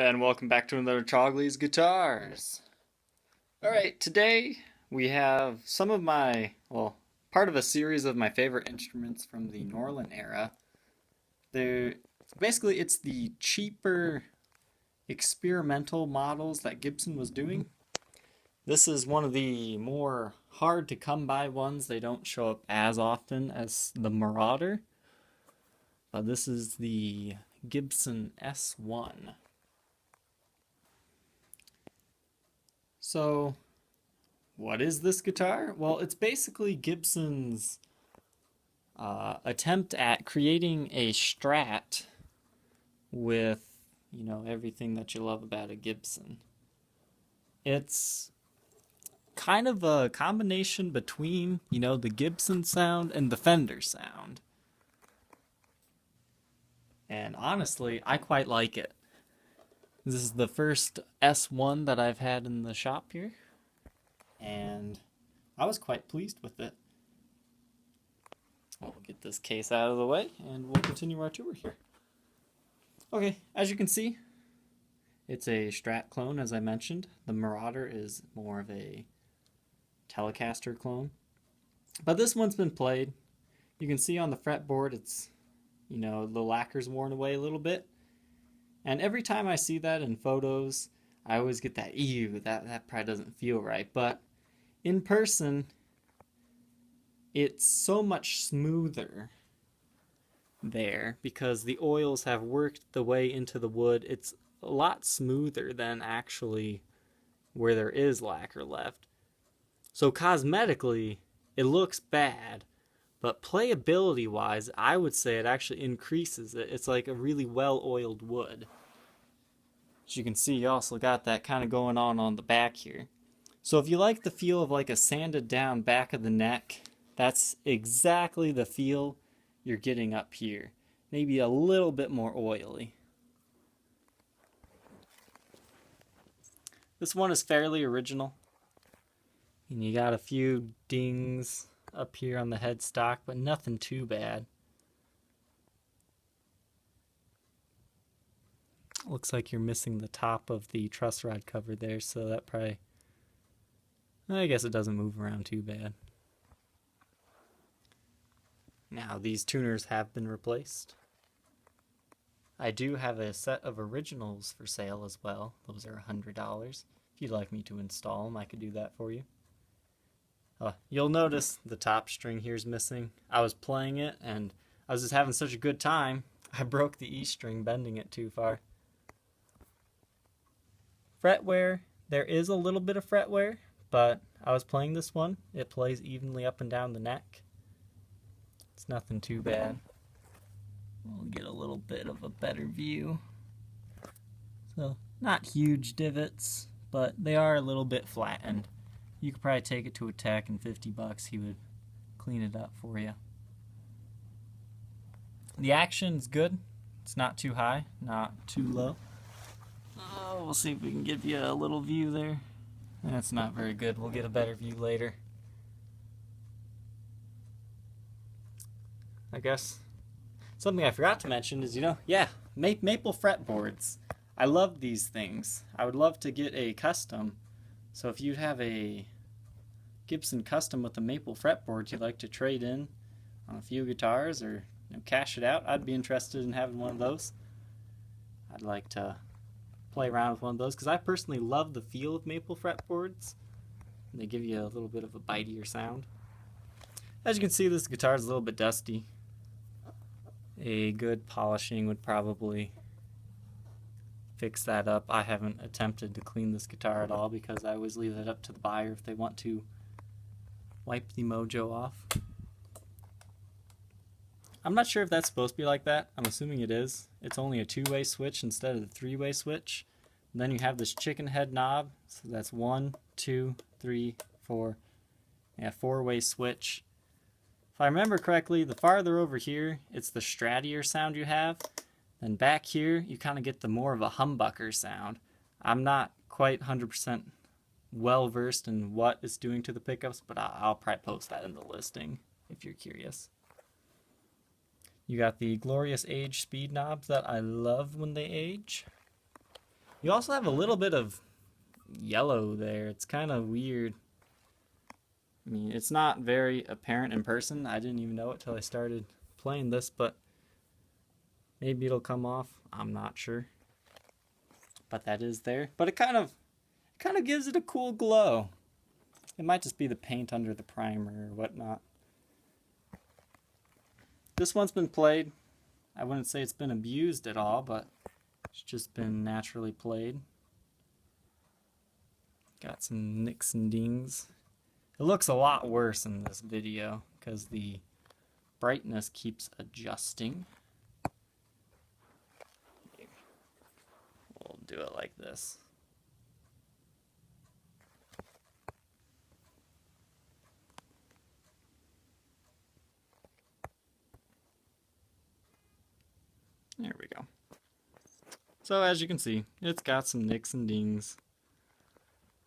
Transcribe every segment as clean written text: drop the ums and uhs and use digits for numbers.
And welcome back to another Trogly's Guitars. Alright, today we have some of my, part of a series of my favorite instruments from the Norlin era. It's the cheaper experimental models that Gibson was doing. This is one of the more hard to come by ones. They don't show up as often as the Marauder. This is the Gibson S-1. So, what is this guitar? Well, it's basically Gibson's attempt at creating a Strat with, everything that you love about a Gibson. It's kind of a combination between, the Gibson sound and the Fender sound. And honestly, I quite like it. This is the first S1 that I've had in the shop here, and I was quite pleased with it. We'll get this case out of the way, and we'll continue our tour here. Okay, as you can see, it's a Strat clone, as I mentioned. The Marauder is more of a Telecaster clone. But this one's been played. You can see on the fretboard, it's, the lacquer's worn away a little bit. And every time I see that in photos, I always get that, ew, that probably doesn't feel right. But in person, it's so much smoother there because the oils have worked the way into the wood. It's a lot smoother than actually where there is lacquer left. So cosmetically, it looks bad, but playability-wise, I would say it actually increases it. It's like a really well-oiled wood. As you can see, you also got that kind of going on the back here. So if you like the feel of like a sanded down back of the neck, that's exactly the feel you're getting up here. Maybe a little bit more oily. This one is fairly original. And you got a few dings up here on the headstock, but nothing too bad. Looks like you're missing the top of the truss rod cover there, so that probably, I guess it doesn't move around too bad. Now, these tuners have been replaced. I do have a set of originals for sale as well. Those are $100. If you'd like me to install them, I could do that for you. You'll notice the top string here is missing. I was playing it and I was just having such a good time, I broke the E string bending it too far. Fretwear, there is a little bit of fretwear, but I was playing this one. It plays evenly up and down the neck. It's nothing too bad. We'll get a little bit of a better view. So, not huge divots, but they are a little bit flattened. You could probably take it to a tech and $50 he would clean it up for you. The action's good. It's not too high, not too low. We'll see if we can give you a little view there. That's not very good. We'll get a better view later. I guess something I forgot to mention is, maple fretboards. I love these things. I would love to get a custom. So if you have a Gibson custom with a maple fretboard you'd like to trade in on a few guitars or cash it out, I'd be interested in having one of those. I'd like to play around with one of those because I personally love the feel of maple fretboards. They give you a little bit of a bitier sound. As you can see, this guitar is a little bit dusty. A good polishing would probably fix that up. I haven't attempted to clean this guitar at all because I always leave it up to the buyer if they want to wipe the mojo off. I'm not sure if that's supposed to be like that. I'm assuming it is. It's only a two-way switch instead of the three-way switch. And then you have this chicken head knob. So that's 1, 2, 3, 4. Yeah, four-way switch. If I remember correctly, the farther over here, it's the stratier sound you have. And back here, you kind of get the more of a humbucker sound. I'm not quite 100% well-versed in what it's doing to the pickups, but I'll probably post that in the listing if you're curious. You got the glorious age speed knobs that I love when they age. You also have a little bit of yellow there. It's kind of weird. I mean, it's not very apparent in person. I didn't even know it till I started playing this, but maybe it'll come off. I'm not sure. But that is there. But it kind of gives it a cool glow. It might just be the paint under the primer or whatnot. This one's been played. I wouldn't say it's been abused at all, but it's just been naturally played. Got some nicks and dings. It looks a lot worse in this video because the brightness keeps adjusting. We'll do it like this. There we go. So as you can see, it's got some nicks and dings.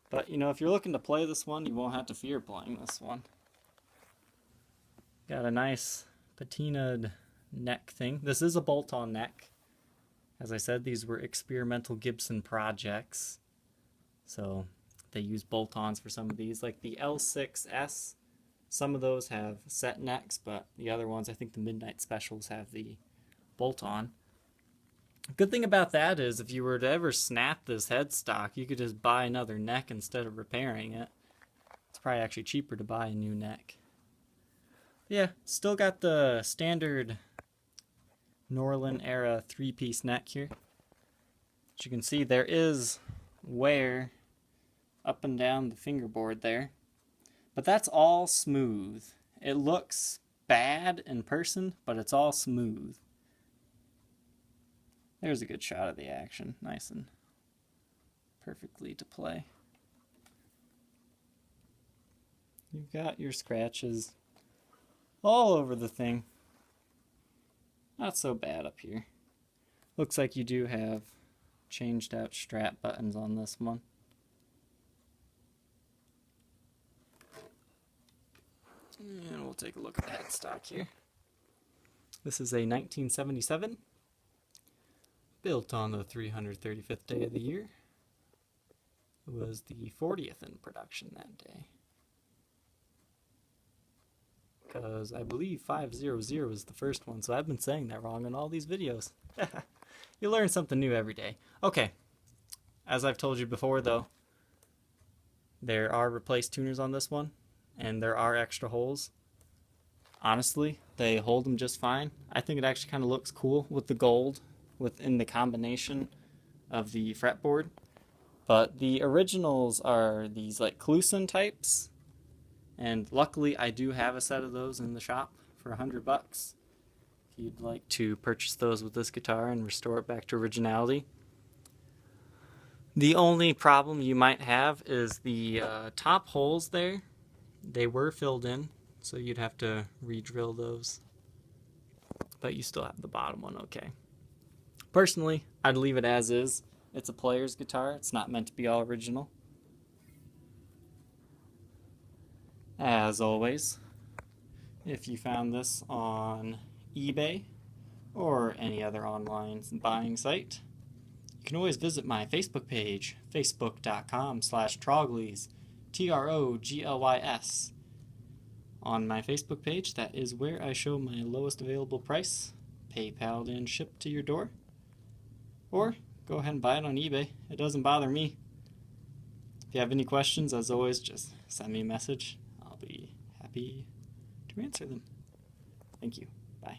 But, you know, if you're looking to play this one, you won't have to fear playing this one. Got a nice patinaed neck thing. This is a bolt-on neck. As I said, these were experimental Gibson projects. So they use bolt-ons for some of these. Like the L6S, some of those have set necks, but the other ones, I think the Midnight Specials, have the bolt-on. Good thing about that is if you were to ever snap this headstock, you could just buy another neck instead of repairing it. It's probably actually cheaper to buy a new neck. But yeah, still got the standard Norlin era 3-piece neck here. As you can see, there is wear up and down the fingerboard there. But that's all smooth. It looks bad in person, but it's all smooth. There's a good shot of the action, nice and perfectly to play. You've got your scratches all over the thing. Not so bad up here. Looks like you do have changed out strap buttons on this one. And we'll take a look at the headstock here. This is a 1977. Built on the 335th day of the year. It was the 40th in production that day. Because I believe 500 is the first one, so I've been saying that wrong in all these videos. You learn something new every day. Okay, as I've told you before though, there are replaced tuners on this one, and there are extra holes. Honestly, they hold them just fine. I think it actually kind of looks cool with the gold within the combination of the fretboard, but the originals are these like Clusen types, and luckily I do have a set of those in the shop for $100 if you'd like to purchase those with this guitar and restore it back to originality. The only problem you might have is the top holes there. They were filled in, so you'd have to re-drill those, but you still have the bottom one okay. Personally, I'd leave it as is. It's a player's guitar. It's not meant to be all original. As always, if you found this on eBay or any other online buying site, you can always visit my Facebook page, facebook.com/Troglys, Troglys. On my Facebook page, that is where I show my lowest available price, PayPal and shipped to your door. Or go ahead and buy it on eBay. It doesn't bother me. If you have any questions, as always, just send me a message. I'll be happy to answer them. Thank you. Bye.